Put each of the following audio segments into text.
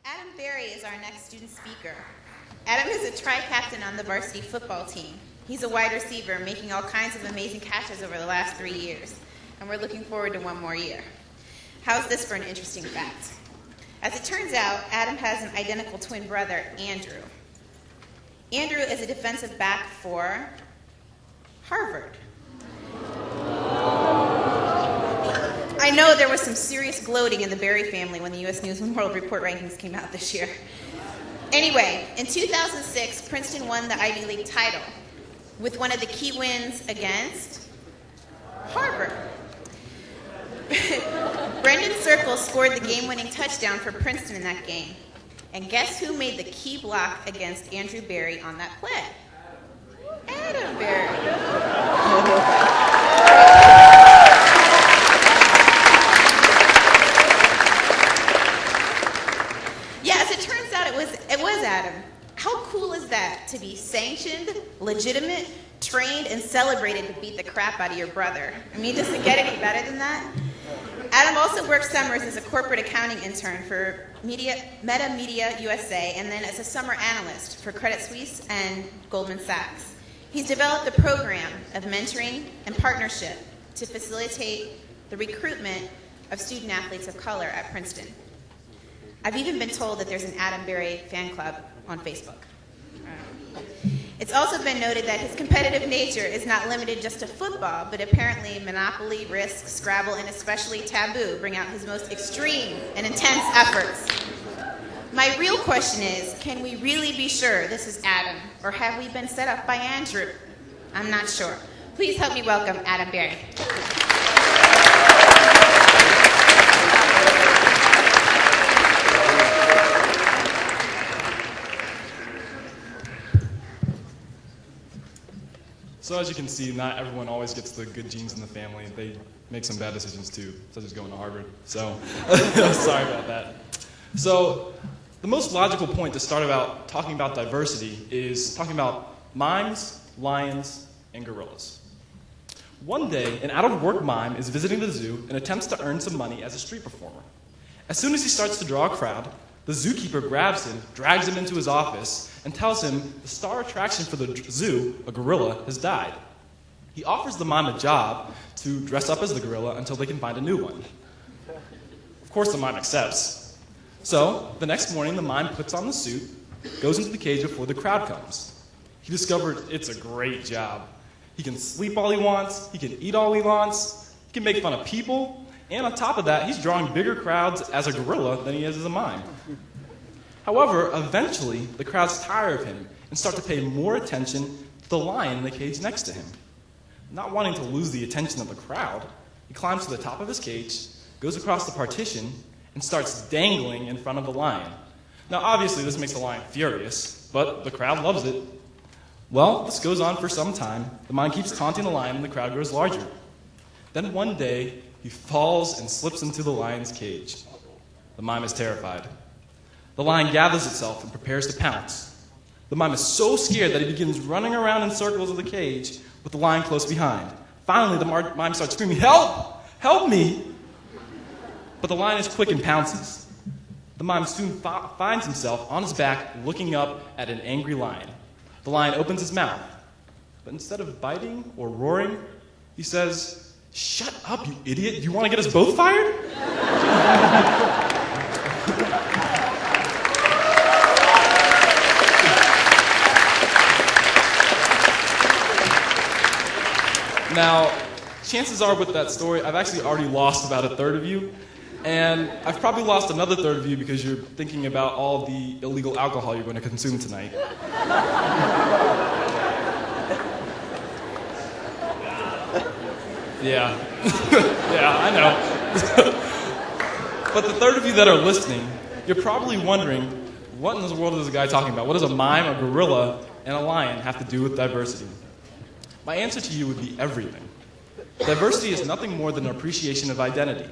Adam Berry is our next student speaker. Adam is a tri-captain on the varsity football team. He's a wide receiver, making all kinds of amazing catches over the last 3 years, and we're looking forward to one more year. How's this for an interesting fact? As it turns out, Adam has an identical twin brother, Andrew. Andrew is a defensive back for Harvard. I know there was some serious gloating in the Berry family when the U.S. News and World Report rankings came out this year. Anyway, in 2006, Princeton won the Ivy League title with one of the key wins against Harvard. Brendan Circle scored the game-winning touchdown for Princeton in that game. And guess who made the key block against Andrew Berry on that play? Adam Berry. It was Adam. How cool is that, to be sanctioned, legitimate, trained, and celebrated to beat the crap out of your brother? I mean, does it get any better than that? Adam also worked summers as a corporate accounting intern for Meta Media USA, and then as a summer analyst for Credit Suisse and Goldman Sachs. He's developed a program of mentoring and partnership to facilitate the recruitment of student athletes of color at Princeton. I've even been told that there's an Adam Berry fan club on Facebook. It's also been noted that his competitive nature is not limited just to football, but apparently Monopoly, Risk, Scrabble, and especially Taboo bring out his most extreme and intense efforts. My real question is, can we really be sure this is Adam, or have we been set up by Andrew? I'm not sure. Please help me welcome Adam Berry. So as you can see, not everyone always gets the good genes in the family. They make some bad decisions too, such as going to Harvard. So, sorry about that. So, the most logical point to start about talking about diversity is talking about mimes, lions, and gorillas. One day, an out-of-work mime is visiting the zoo and attempts to earn some money as a street performer. As soon as he starts to draw a crowd, the zookeeper grabs him, drags him into his office, and tells him the star attraction for the zoo, a gorilla, has died. He offers the mime a job to dress up as the gorilla until they can find a new one. Of course, the mime accepts. So, the next morning, the mime puts on the suit, goes into the cage before the crowd comes. He discovered it's a great job. He can sleep all he wants, he can eat all he wants, he can make fun of people, and on top of that, he's drawing bigger crowds as a gorilla than he is as a mime. However, eventually, the crowds tire of him and start to pay more attention to the lion in the cage next to him. Not wanting to lose the attention of the crowd, he climbs to the top of his cage, goes across the partition, and starts dangling in front of the lion. Now, obviously, this makes the lion furious, but the crowd loves it. Well, this goes on for some time. The mime keeps taunting the lion, and the crowd grows larger. Then one day, he falls and slips into the lion's cage. The mime is terrified. The lion gathers itself and prepares to pounce. The mime is so scared that he begins running around in circles of the cage with the lion close behind. Finally, the mime starts screaming, "Help! Help me!" But the lion is quick and pounces. The mime soon finds himself on his back looking up at an angry lion. The lion opens his mouth, but instead of biting or roaring, he says, "Shut up, you idiot! You want to get us both fired?" Now, chances are with that story, I've actually already lost about a third of you, and I've probably lost another third of you because you're thinking about all the illegal alcohol you're going to consume tonight. Yeah. Yeah, I know. But the third of you that are listening, you're probably wondering, what in this world is this guy talking about? What does a mime, a gorilla, and a lion have to do with diversity? My answer to you would be everything. Diversity is nothing more than an appreciation of identity,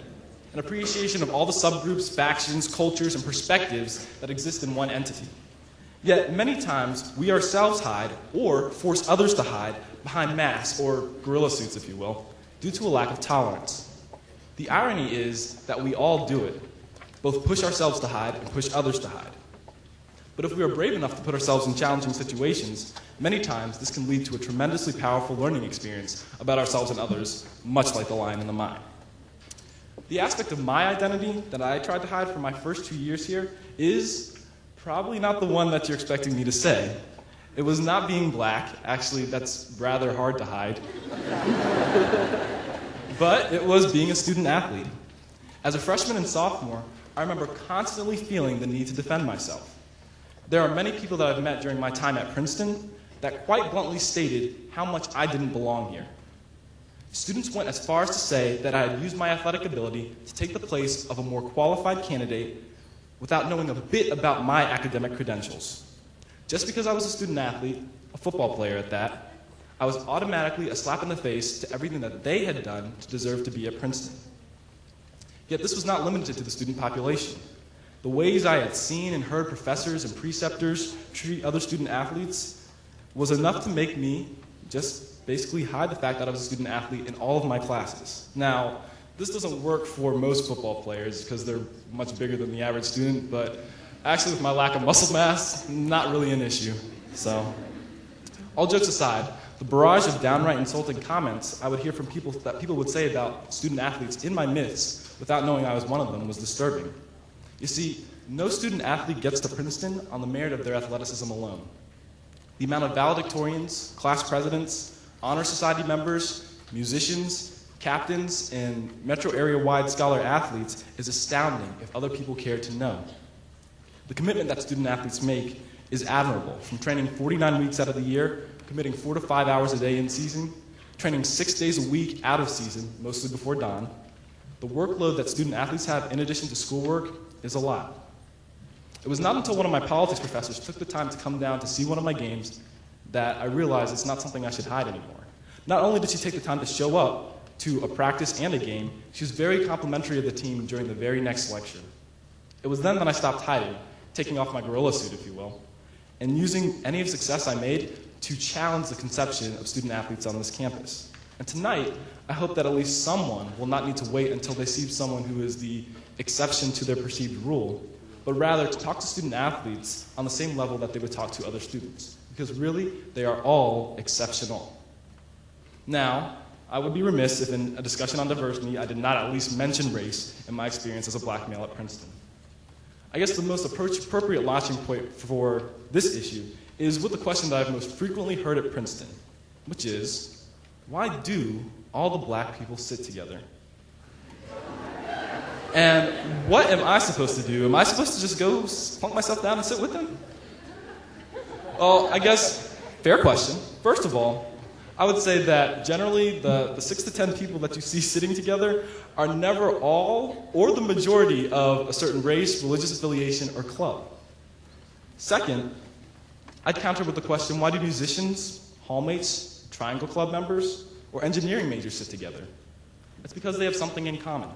an appreciation of all the subgroups, factions, cultures, and perspectives that exist in one entity. Yet, many times, we ourselves hide, or force others to hide, behind masks, or gorilla suits, if you will, due to a lack of tolerance. The irony is that we all do it. both push ourselves to hide and push others to hide. But if we are brave enough to put ourselves in challenging situations, many times this can lead to a tremendously powerful learning experience about ourselves and others, much like the lion in the mine. The aspect of my identity that I tried to hide for my first 2 years here is probably not the one that you're expecting me to say. It was not being black. Actually, that's rather hard to hide. But it was being a student athlete. As a freshman and sophomore, I remember constantly feeling the need to defend myself. There are many people that I've met during my time at Princeton that quite bluntly stated how much I didn't belong here. Students went as far as to say that I had used my athletic ability to take the place of a more qualified candidate without knowing a bit about my academic credentials. Just because I was a student athlete, a football player at that, I was automatically a slap in the face to everything that they had done to deserve to be at Princeton. Yet this was not limited to the student population. The ways I had seen and heard professors and preceptors treat other student athletes was enough to make me just basically hide the fact that I was a student athlete in all of my classes. Now, this doesn't work for most football players because they're much bigger than the average student, but actually with my lack of muscle mass, not really an issue. So, all jokes aside, the barrage of downright insulting comments I would hear from people that people would say about student athletes in my midst without knowing I was one of them was disturbing. You see, no student athlete gets to Princeton on the merit of their athleticism alone. The amount of valedictorians, class presidents, honor society members, musicians, captains, and metro area-wide scholar athletes is astounding if other people care to know. The commitment that student athletes make is admirable, from training 49 weeks out of the year, committing 4 to 5 hours a day in season, training 6 days a week out of season, mostly before dawn. The workload that student athletes have in addition to schoolwork is a lot. It was not until one of my politics professors took the time to come down to see one of my games that I realized it's not something I should hide anymore. Not only did she take the time to show up to a practice and a game, she was very complimentary of the team during the very next lecture. It was then that I stopped hiding, taking off my gorilla suit, if you will, and using any of the success I made to challenge the conception of student athletes on this campus. And tonight, I hope that at least someone will not need to wait until they see someone who is the exception to their perceived rule, but rather to talk to student athletes on the same level that they would talk to other students. Because really, they are all exceptional. Now, I would be remiss if in a discussion on diversity, I did not at least mention race in my experience as a black male at Princeton. I guess the most appropriate launching point for this issue is with the question that I've most frequently heard at Princeton, which is, why do all the black people sit together? And what am I supposed to do? Am I supposed to just go plunk myself down and sit with them? Well, I guess, fair question. First of all, I would say that generally the 6 to 10 people that you see sitting together are never all or the majority of a certain race, religious affiliation, or club. Second, I'd counter with the question, why do musicians, hallmates, Triangle Club members, or engineering majors sit together? It's because they have something in common.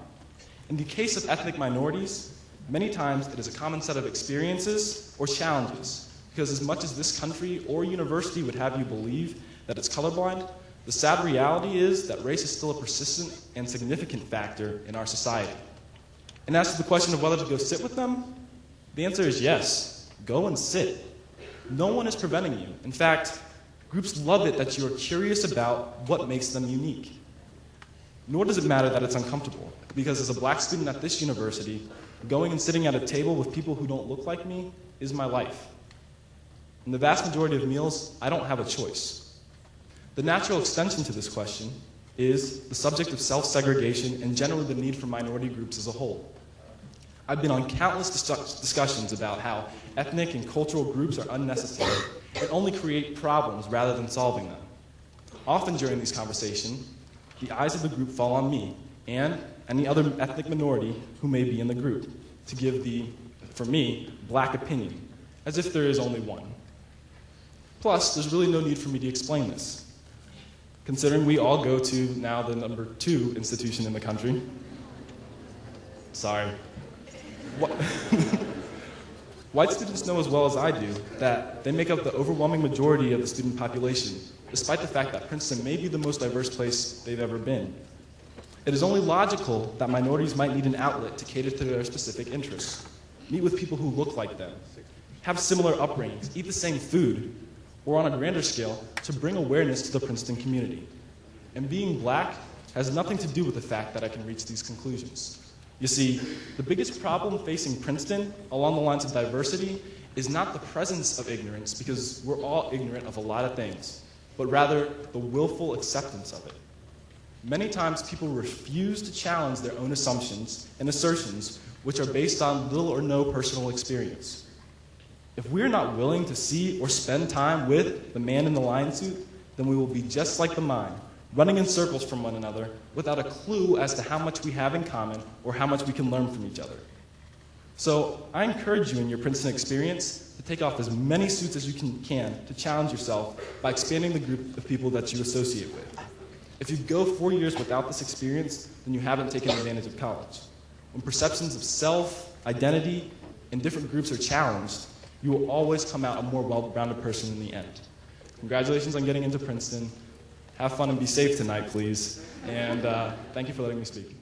In the case of ethnic minorities, many times it is a common set of experiences or challenges, because as much as this country or university would have you believe that it's colorblind, the sad reality is that race is still a persistent and significant factor in our society. And as to the question of whether to go sit with them, the answer is yes, go and sit. No one is preventing you. In fact, groups love it that you are curious about what makes them unique. Nor does it matter that it's uncomfortable, because as a black student at this university, going and sitting at a table with people who don't look like me is my life. In the vast majority of meals, I don't have a choice. The natural extension to this question is the subject of self-segregation and generally the need for minority groups as a whole. I've been on countless discussions about how ethnic and cultural groups are unnecessary and only create problems rather than solving them. Often during these conversations, the eyes of the group fall on me and any other ethnic minority who may be in the group to give the, for me, black opinion, as if there is only one. Plus, there's really no need for me to explain this, considering we all go to now the number 2 institution in the country. Sorry. White students know as well as I do that they make up the overwhelming majority of the student population, despite the fact that Princeton may be the most diverse place they've ever been. It is only logical that minorities might need an outlet to cater to their specific interests, meet with people who look like them, have similar upbringings, eat the same food, or on a grander scale, to bring awareness to the Princeton community. And being black has nothing to do with the fact that I can reach these conclusions. You see, the biggest problem facing Princeton, along the lines of diversity, is not the presence of ignorance, because we're all ignorant of a lot of things, but rather the willful acceptance of it. Many times people refuse to challenge their own assumptions and assertions, which are based on little or no personal experience. If we're not willing to see or spend time with the man in the lion suit, then we will be just like the mime, running in circles from one another without a clue as to how much we have in common or how much we can learn from each other. So I encourage you in your Princeton experience to take off as many suits as you can to challenge yourself by expanding the group of people that you associate with. If you go 4 years without this experience, then you haven't taken advantage of college. When perceptions of self, identity, and different groups are challenged, you will always come out a more well-rounded person in the end. Congratulations on getting into Princeton. Have fun and be safe tonight, please. And thank you for letting me speak.